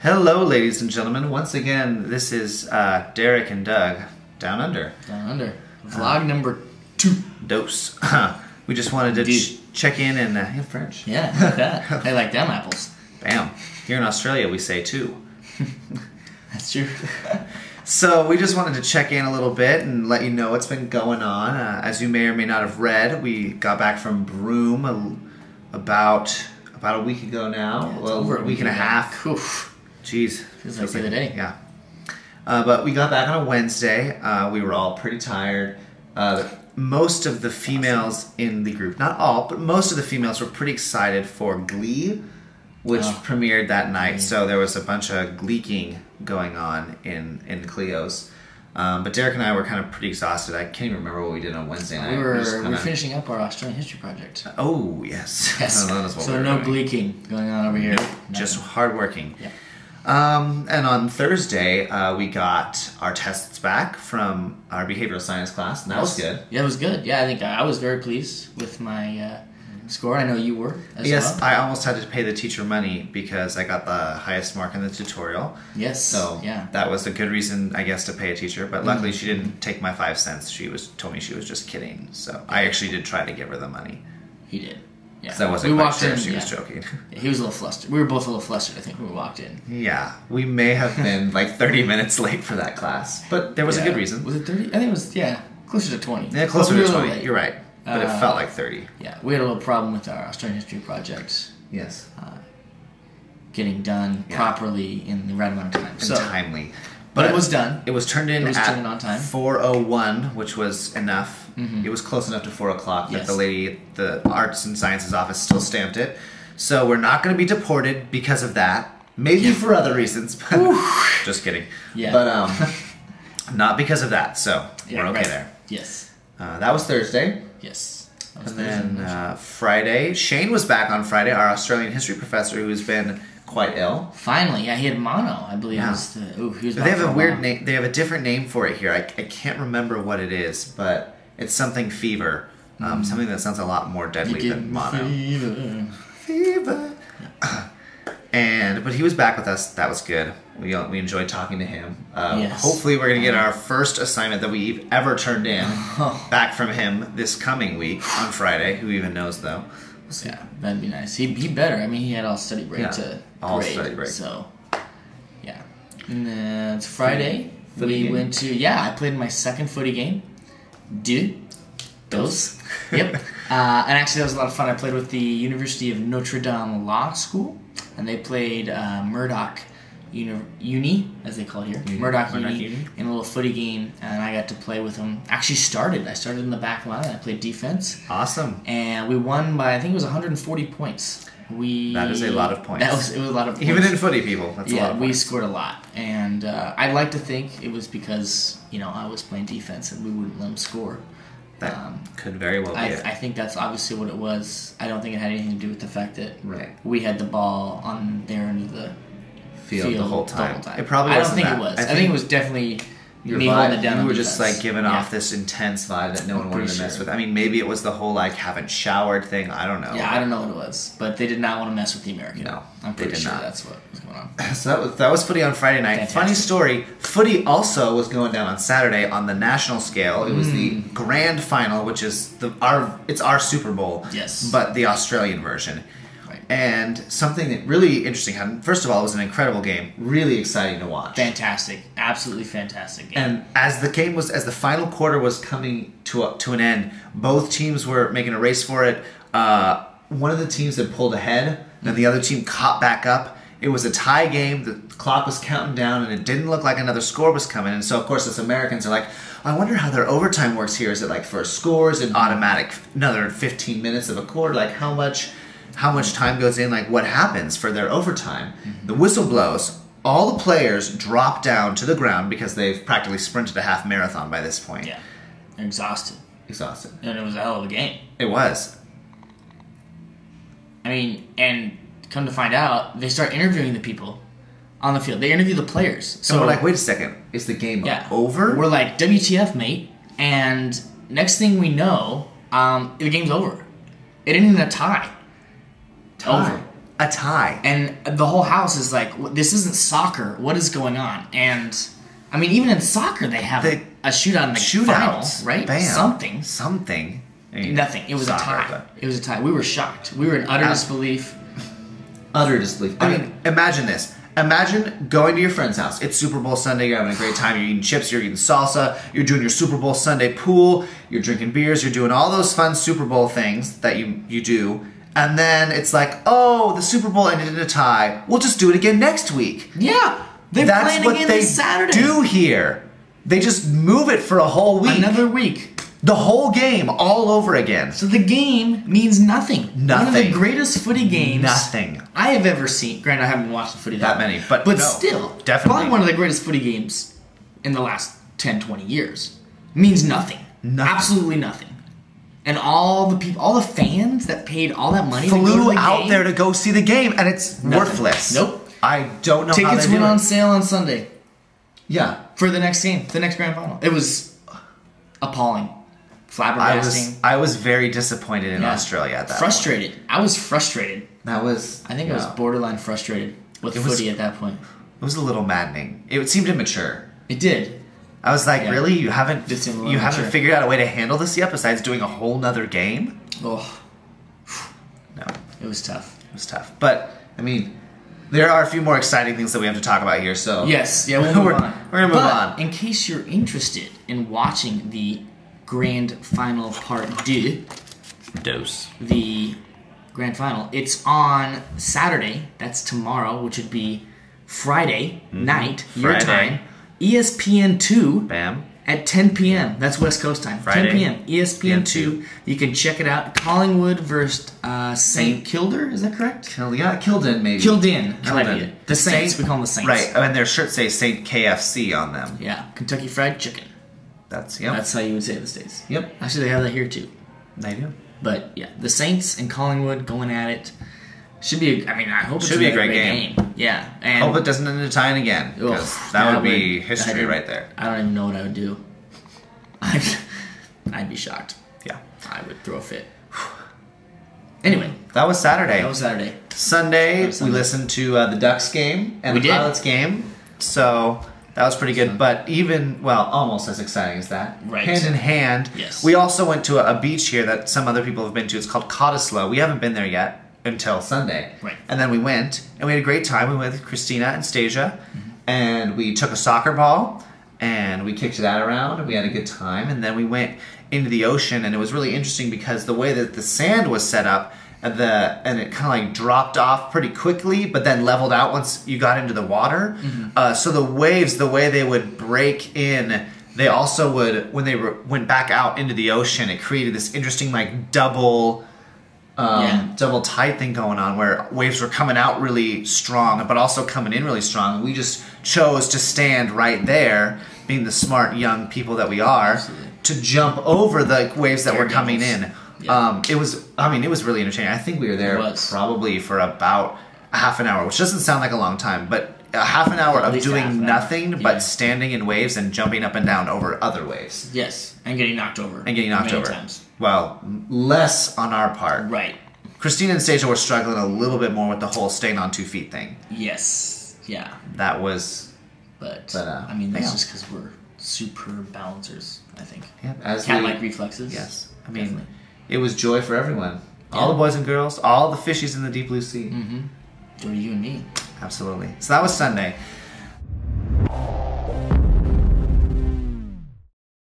Hello, ladies and gentlemen. Once again, this is Derek and Doug, Down Under. Down Under. Vlog number 2. Dose. We just wanted to check in and... French. Yeah, like that. I like them apples. Bam. Here in Australia, we say 2. That's true. So we just wanted to check in a little bit and let you know what's been going on. As you may or may not have read, we got back from Broome about a week ago now. Yeah, over a week and a half. Oof. Jeez. Feels like the other day. Yeah. But we got back on a Wednesday. We were all pretty tired. Most of the females in the group, not all, but most of the females were pretty excited for Glee, which premiered that night. So there was a bunch of gleeking going on in Cleo's. But Derek and I were kind of pretty exhausted. I can't even remember what we did on Wednesday night. We were finishing up our Australian history project. Oh, yes. Yes. So no gleeking going on over here. Nope. Just hardworking. Yeah. And on Thursday, we got our tests back from our behavioral science class, and that was good. Yeah, it was good. Yeah, I think I was very pleased with my score. I know you were as yes, well. I almost had to pay the teacher money because I got the highest mark in the tutorial. Yes. So yeah, that was a good reason, I guess, to pay a teacher. But luckily, she didn't take my 5 cents. She told me she was just kidding. So I actually did try to give her the money. He did. Yeah. Because I wasn't quite sure she was joking. Yeah, he was a little flustered. We were both a little flustered, I think, when we walked in. Yeah. We may have been like 30 minutes late for that class. But there was a good reason. Was it 30? I think it was, closer to 20. Yeah, closer to 20. You're right. But it felt like 30. Yeah. We had a little problem with our Australian history project. Yes. Getting done properly in the right amount of time. And timely. But it was done. It was turned in at on time. 4:01, which was enough. Mm-hmm. It was close enough to 4 o'clock that the lady at the Arts and Sciences office still stamped it. So we're not going to be deported because of that. Maybe for other reasons, but just kidding. Yeah. But not because of that. So we're okay there. Yes. That was Thursday. Yes. And then Friday, Shane was back on Friday, our Australian history professor who's been quite ill. Finally, he had mono, I believe. Yeah. He was they have a weird name. They have a different name for it here. I can't remember what it is, but it's something fever. Something that sounds a lot more deadly than mono. Fever. But he was back with us. That was good. We enjoyed talking to him. Hopefully we're going to get our first assignment that we've ever turned in back from him this coming week on Friday. Who even knows, though? Yeah, that'd be nice. He better. I mean, he had all study break to all grade, study break. So, yeah. And then it's Friday. We went to, I played my second footy game. Dos. Yep. And actually, that was a lot of fun. I played with the University of Notre Dame Law School, and they played Murdoch Uni, as they call it here. Murdoch Uni in a little footy game, and I got to play with them. Actually I started in the back line, and I played defense. Awesome. And we won by, I think it was 140 points. That is a lot of points. It was a lot of points. Even in footy, people, that's a lot of points. We scored a lot. And I'd like to think it was because, I was playing defense and we wouldn't let them score. That could very well be it. I think that's obviously what it was. I don't think it had anything to do with the fact that we had the ball on their end of the field the whole time. It probably wasn't that. I don't think it was. I think it was definitely me holding it down. You were just like giving off this intense vibe that no one wanted to mess with. I mean, maybe it was the whole haven't showered thing. I don't know. Yeah, I don't know what it was, but they did not want to mess with the American. No, I'm pretty sure that's what was going on. So that was footy on Friday night. Fantastic. Funny story. Footy also was going down on Saturday on the national scale. It was the grand final, which is it's our Super Bowl. Yes, but the Australian version. And something that really interesting happened. First of all, it was an incredible game. Really exciting to watch. Fantastic. Absolutely fantastic game. And as the final quarter was coming to an end, both teams were making a race for it. One of the teams had pulled ahead, then the other team caught back up. It was a tie game. The clock was counting down, and it didn't look like another score was coming. And so, of course, us Americans are like, I wonder how their overtime works here. Is it like first scores and automatic another 15 minutes of a quarter? Like how much time goes in, like what happens for their overtime. The whistle blows, all the players drop down to the ground because they've practically sprinted a half marathon by this point. Yeah, they're exhausted. And it was a hell of a game. It was. I mean, and come to find out, they start interviewing the people on the field. They interview the players. So we're like, wait a second, is the game over? We're like, WTF, mate. And next thing we know, the game's over. It ended in a tie. Over. A tie. And the whole house is like, this isn't soccer. What is going on? And, I mean, even in soccer, they have a shootout in the final, right? Bam. Something. I mean, nothing. It was a tie. It was a tie. We were shocked. We were in utter disbelief. Utter disbelief. I mean, imagine this. Imagine going to your friend's house. It's Super Bowl Sunday. You're having a great time. You're eating chips. You're eating salsa. You're doing your Super Bowl Sunday pool. You're drinking beers. You're doing all those fun Super Bowl things that you do. And then it's like, oh, the Super Bowl ended in a tie. We'll just do it again next week. Yeah. They're playing again this Saturday. That's what they do here. They just move it for a whole week. Another week. The whole game all over again. So the game means nothing. Nothing. One of the greatest footy games Nothing. I have ever seen. Granted, I haven't watched the footy that many, but no, still, definitely probably one of the greatest footy games in the last 10, 20 years. Means nothing. Absolutely nothing. And all the people, all the fans that paid all that money flew out there to go see the game, and it's worthless. Nope. I don't know how they do it. Tickets went on sale on Sunday. Yeah. For the next game, the next grand final. It was appalling. Flabbergasting. I was very disappointed in Australia at that Frustrated. point. I was frustrated. That was... I think I was borderline frustrated with footy at that point. It was a little maddening. It seemed immature. It did. I was like, really? You haven't figured out a way to handle this yet besides doing a whole nother game? Oh. No. It was tough. It was tough. But, I mean, there are a few more exciting things that we have to talk about here, so... Yes. Yeah, we'll move on. We're going to move on. In case you're interested in watching the grand final part deux, the grand final, it's on Saturday. That's tomorrow, which would be Friday night, your time. ESPN2 Bam. At 10 p.m. That's West Coast time. Friday, 10 p.m. ESPN2. You can check it out. Collingwood versus St. Kilda. Is that correct? Kilden, maybe. Kilden. I like it. The Saints. We call them the Saints. Right. And their shirts say Saint KFC on them. Yeah. Kentucky Fried Chicken. That's how you would say it in the States. Yep. Actually, they have that here too. They do. But yeah, the Saints and Collingwood going at it. Should be. I hope it's be a great game. Yeah, and hope it doesn't end in tying again, because that would be history right there. I don't even know what I would do. I'd be shocked. Yeah, I would throw a fit. Anyway, that was Saturday. Sunday, we listened to the Ducks game and the Pilots game, so that was pretty good. But almost as exciting as that. Right. Hand in hand. Yes. We also went to a beach here that some other people have been to. It's called Cottesloe. We haven't been there yet until Sunday. Right. And then we went, and we had a great time. We went with Christina and Stasia, and we took a soccer ball, and we kicked that around, and we had a good time. And then we went into the ocean, and it was really interesting because the way that the sand was set up, and it kind of like dropped off pretty quickly, but then leveled out once you got into the water. So the waves, the way they would break in, they also would, when they went back out into the ocean, it created this interesting like double tide thing going on where waves were coming out really strong but also coming in really strong, and we just chose to stand right there, being the smart young people that we are. Absolutely. To jump over the waves that were coming in. It was really entertaining. I think we were there probably for about a half an hour, which doesn't sound like a long time, but a half an hour of doing nothing but standing in waves and jumping up and down over other waves. Yes, and getting knocked over. Times. Well, less on our part. Right. Christina and Stasia were struggling a little bit more with the whole staying on 2 feet thing. Yes. Yeah. That was... But that's just because we're super balancers, I think. Yeah, cat-like reflexes. Yes. It was joy for everyone. All the boys and girls, all the fishies in the deep blue sea. Mm-hmm. Joy to you and me. Absolutely. So that was Sunday.